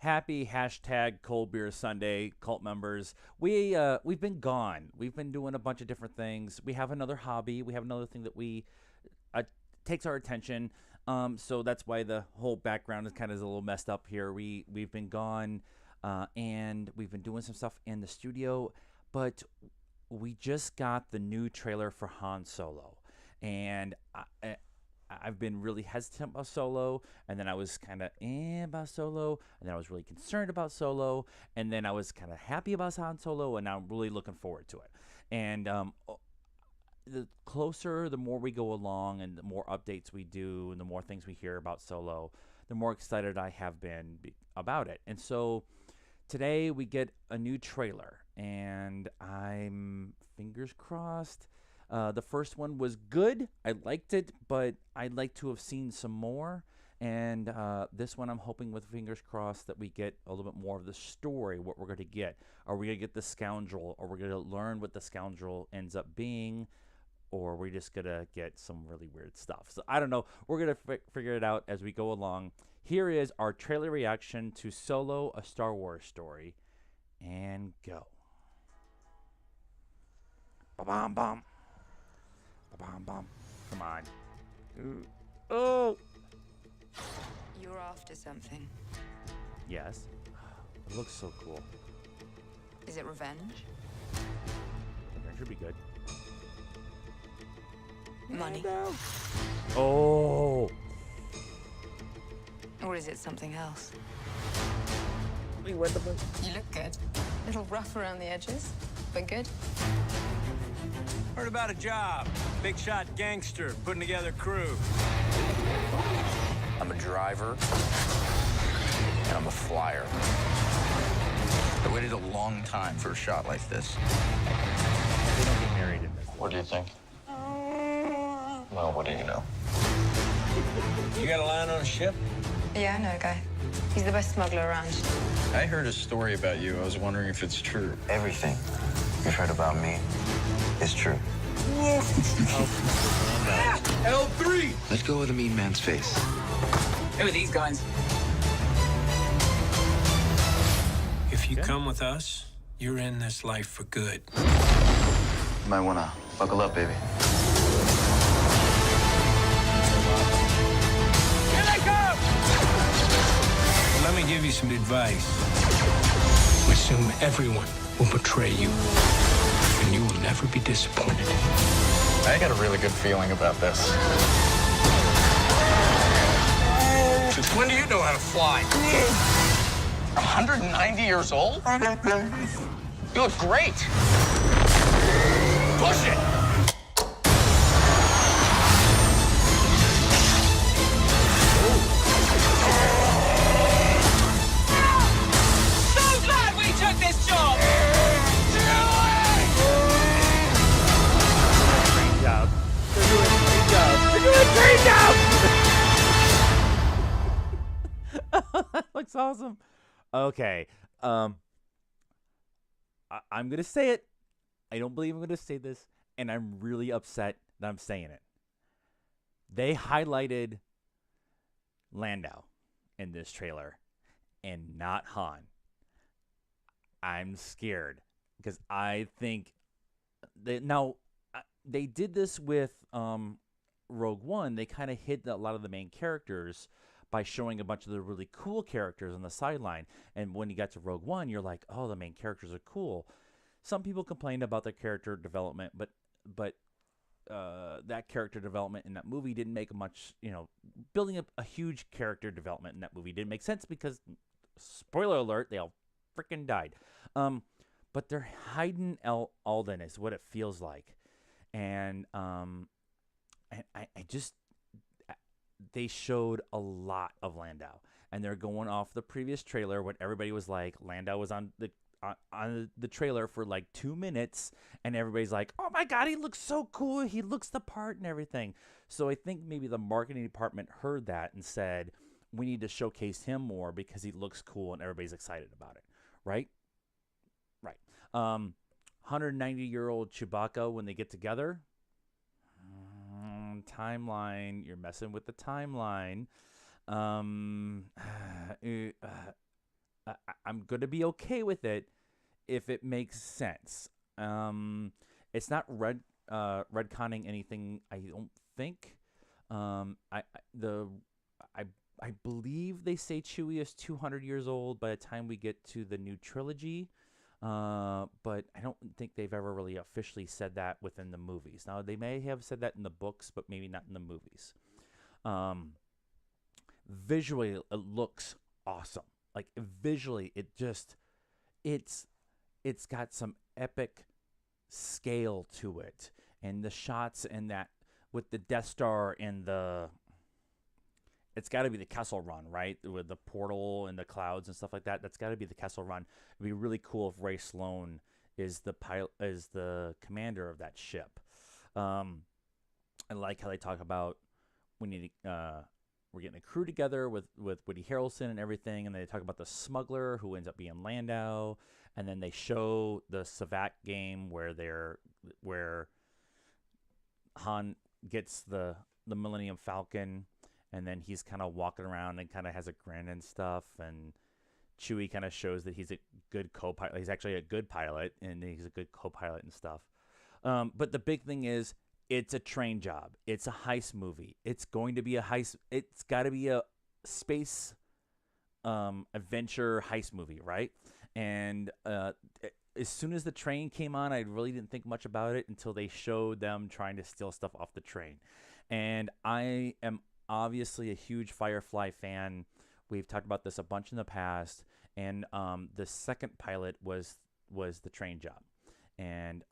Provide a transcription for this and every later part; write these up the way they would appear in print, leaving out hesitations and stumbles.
Happy hashtag Cold Beer Sunday, cult members. We've been gone. We've been doing a bunch of different things. We have another hobby. We have another thing that we uh, takes our attention. So that's why the whole background is kind of a little messed up here. We've been gone, and we've been doing some stuff in the studio, but we just got the new trailer for Han Solo, and I've been really hesitant about Solo, and then I was kind of about Solo, and then I was really concerned about Solo, and then I was kind of happy about Han Solo, and now I'm really looking forward to it. And the closer, the more we go along, and the more updates we do, and the more things we hear about Solo, the more excited I have been about it. And so today we get a new trailer, and I'm fingers crossed. The first one was good. I liked it, but I'd like to have seen some more. And this one, I'm hoping with fingers crossed that we get a little bit more of the story, what we're going to get. Are we going to get the scoundrel? Or we're going to learn what the scoundrel ends up being? Or we're just going to get some really weird stuff. So I don't know. We're going to figure it out as we go along. Here is our trailer reaction to Solo, A Star Wars Story. And go. Ba-bam-bam. Ba-bam-bam. Come on. Ooh. Oh! You're after something. Yes. It looks so cool. Is it revenge? That should be good. Money? Oh! Or is it something else? Wait, what the fuck? You look good. A little rough around the edges, but good. Heard about a job. Big shot gangster putting together crew. I'm a driver, and I'm a flyer. I waited a long time for a shot like this. They don't get married in this. What do you think? Well, what do you know? You got a line on a ship? Yeah, I know a guy. He's the best smuggler around. I heard a story about you. I was wondering if it's true. Everything you've heard about me is true. L3! Let go of the mean man's face. Who are these guys? If you come with us, you're in this life for good. You might wanna buckle up, baby. Here they come! Let me give you some advice. Assume everyone will betray you, and you will never be disappointed. I got a really good feeling about this. Since when do you know how to fly? 190 years old? You look great. Push it! So glad we took this job! Great job. They're doing a great job. They're doing a great job! That looks awesome. Okay. I'm going to say it. I don't believe I'm going to say this, and I'm really upset that I'm saying it. They highlighted Landau in this trailer and not Han. I'm scared because I think they did this with Rogue One. They kind of hid a lot of the main characters by showing a bunch of the really cool characters on the sideline. And when you got to Rogue One, you're like, oh, the main characters are cool. Some people complained about their character development, but that character development in that movie didn't make much, building up a huge character development in that movie didn't make sense because, spoiler alert, they all freaking died. But they're hiding Alden is what it feels like. And I just, they showed a lot of Landau, and they're going off the previous trailer when everybody was like, Landau was on the trailer for like 2 minutes, and everybody's like, oh my god, he looks so cool, he looks the part and everything. So I think maybe the marketing department heard that and said, we need to showcase him more because he looks cool and everybody's excited about it, right? 190-year-old Chewbacca when they get together. Timeline, you're messing with the timeline. I'm going to be okay with it if it makes sense. It's not redconning anything, I don't think. The I I believe they say Chewie is 200 years old by the time we get to the new trilogy. But I don't think they've ever really officially said that within the movies. Now, they may have said that in the books, but maybe not in the movies. Visually, it looks awesome. Like, visually, it's got some epic scale to it. And the shots and that with the Death Star and it's got to be the Kessel Run, right? With the portal and the clouds and stuff like that. That's got to be the Kessel Run. It'd be really cool if Ray Sloan is the commander of that ship. I like how they talk about we're getting a crew together with Woody Harrelson and everything, and they talk about the smuggler who ends up being Landau, and then they show the Savat game where Han gets the Millennium Falcon. And then he's kind of walking around and kind of has a grin and stuff. And Chewie kind of shows that he's a good co-pilot. He's actually a good pilot, and he's a good co-pilot and stuff. But the big thing is, it's a train job. It's a heist movie. It's going to be a heist. It's got to be a space adventure heist movie, right? And as soon as the train came on, I really didn't think much about it until they showed them trying to steal stuff off the train. And I am obviously a huge Firefly fan. We've talked about this a bunch in the past, and the second pilot was the train job, and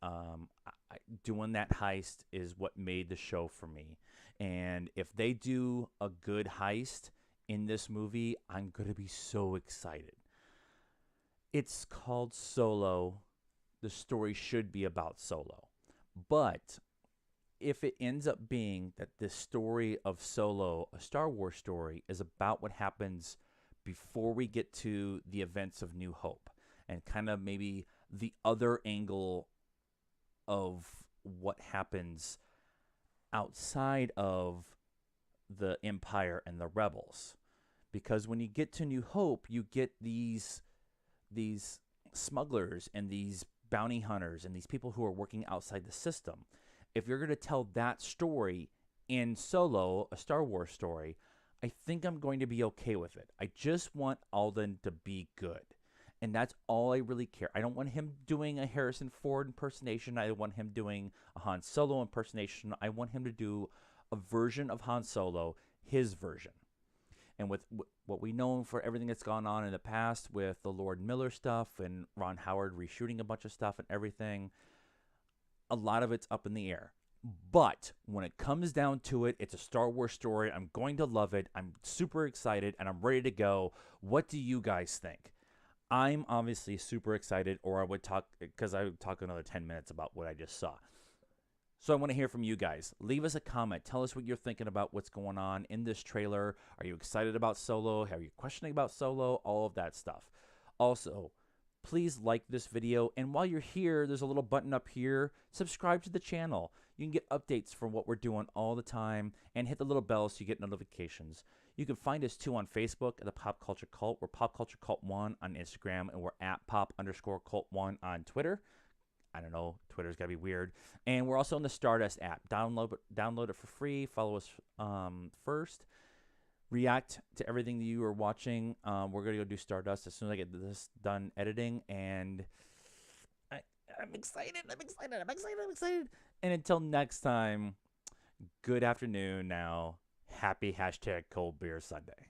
doing that heist is what made the show for me. And if they do a good heist in this movie, I'm gonna be so excited. It's called Solo. The story should be about Solo, but if it ends up being that this story of Solo, a Star Wars story, is about what happens before we get to the events of New Hope, and kind of maybe the other angle of what happens outside of the Empire and the Rebels. Because when you get to New Hope, you get these smugglers and these bounty hunters and these people who are working outside the system. If you're going to tell that story in Solo, a Star Wars story, I think I'm going to be okay with it. I just want Alden to be good. And that's all I really care. I don't want him doing a Harrison Ford impersonation. I want him doing a Han Solo impersonation. I want him to do a version of Han Solo, his version. And with what we know for everything that's gone on in the past with the Lord Miller stuff and Ron Howard reshooting a bunch of stuff and everything, a lot of it's up in the air. But when it comes down to it, it's a Star Wars story. I'm going to love it. I'm super excited, and I'm ready to go. What do you guys think? I'm obviously super excited, or I would talk another 10 minutes about what I just saw. So I want to hear from you guys. Leave us a comment. Tell us what you're thinking about what's going on in this trailer. Are you excited about Solo? Are you questioning about Solo? All of that stuff. Also, please like this video, and while you're here, there's a little button up here. Subscribe to the channel. You can get updates from what we're doing all the time, and hit the little bell so you get notifications. You can find us too on Facebook at the Pop Culture Cult. We're Pop Culture Cult 1 on Instagram, and we're at Pop_Cult1 on Twitter. I don't know, Twitter's gotta be weird. And we're also in the Stardust app. Download it for free. Follow us first. React to everything that you are watching. We're going to go do Stardust as soon as I get this done editing. And I'm excited. And until next time, good afternoon now. Happy #Cold Beer Sunday.